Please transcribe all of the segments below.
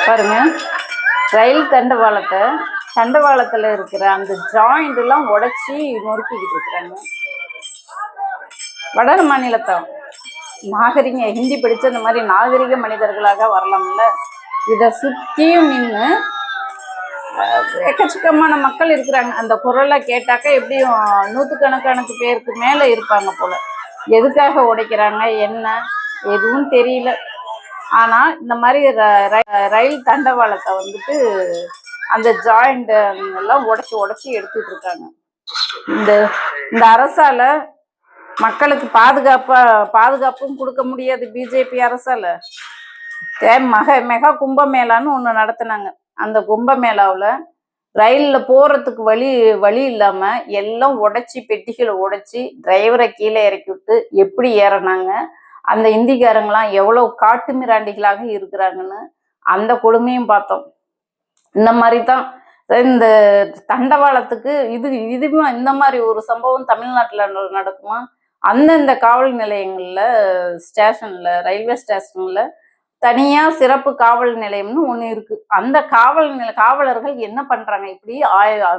பாருங்க, ரயில் தண்டவாளத்துல இருக்கிற அந்த ஜாயிண்ட் எல்லாம் உடைச்சி நொறுக்கிக்கிட்டு இருக்கிறாங்க. வட மாநிலத்தை நாகரிக ஹிந்தி படிச்ச இந்த மாதிரி நாகரிக மனிதர்களாக வரலாம்ல. இதை சுத்தியும் நின்று எக்கச்சக்கமான மக்கள் இருக்கிறாங்க. அந்த குரலை கேட்டாக்க எப்படியும் நூற்றுக்கணக்கான பேருக்கு மேல இருப்பாங்க போல. எதுக்காக உடைக்கிறாங்க என்ன எதுவும் தெரியல. ஆனா இந்த மாதிரி ரயில் தண்டவாளத்தை வந்துட்டு அந்த ஜாயிண்ட் எல்லாம் உடைச்சி எடுத்துட்டு இருக்காங்க. இந்த அரசால மக்களுக்கு பாதுகாப்பும் கொடுக்க முடியாது. பிஜேபி அரசால மெகா கும்பமேளான்னு ஒண்ணு நடத்தினாங்க. அந்த கும்பமேளாவுல ரயில்ல போறதுக்கு வழி இல்லாம எல்லாம் உடைச்சி, பெட்டிகளை உடைச்சி டிரைவரை கீழே இறக்கி விட்டு எப்படி ஏறினாங்க. அந்த இந்திக்காரங்களாம் எவ்வளவு காட்டு மிராண்டிகளாக இருக்கிறாங்கன்னு அந்த கொடுமையும் பார்த்தோம். இந்த மாதிரிதான் இந்த தண்டவாளத்துக்கு இதுவும் இந்த மாதிரி ஒரு சம்பவம் தமிழ்நாட்டுல நடக்குமா? அந்தந்த காவல் நிலையங்கள்ல ஸ்டேஷன்ல ரயில்வே ஸ்டேஷன்ல தனியா சிறப்பு காவல் நிலையம்னு ஒண்ணு இருக்கு. அந்த காவலர்கள் என்ன பண்றாங்க? இப்படி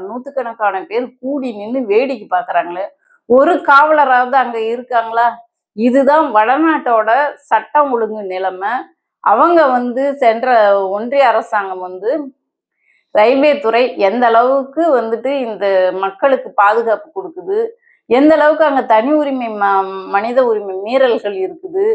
நூற்றுக்கணக்கான பேர் கூடி நின்று வேடிக்கை பாக்குறாங்களே, ஒரு காவலராவது அங்க இருக்காங்களா? இதுதான் வடநாட்டோட சட்டம் ஒழுங்கு நிலைமை. அவங்க சென்ற ஒன்றிய அரசாங்கம் ரயில்வே துறை எந்த அளவுக்கு இந்த மக்களுக்கு பாதுகாப்பு கொடுக்குது, எந்த அளவுக்கு அங்க தனி உரிமை மனித உரிமை மீறல்கள் இருக்குது.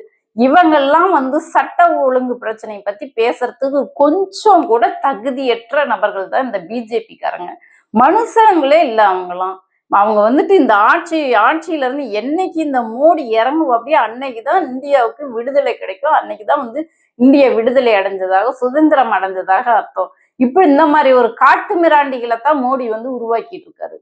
இவங்கெல்லாம் சட்ட ஒழுங்கு பிரச்சனை பத்தி பேசுறதுக்கு கொஞ்சம் கூட தகுதியற்ற நபர்கள் தான் இந்த பிஜேபிக்காரங்க. மனுஷங்களே இல்லை அவங்கலாம். அவங்க இந்த ஆட்சியில இருந்து என்னைக்கு இந்த மோடி இறங்கும் அப்படியே அன்னைக்குதான் இந்தியாவுக்கு விடுதலை கிடைக்கும். அன்னைக்குதான் இந்தியா விடுதலை அடைஞ்சதாக, சுதந்திரம் அடைஞ்சதாக அர்த்தம். இப்ப இந்த மாதிரி ஒரு காட்டு மிராண்டிகளை தான் மோடி உருவாக்கிட்டு இருக்காரு.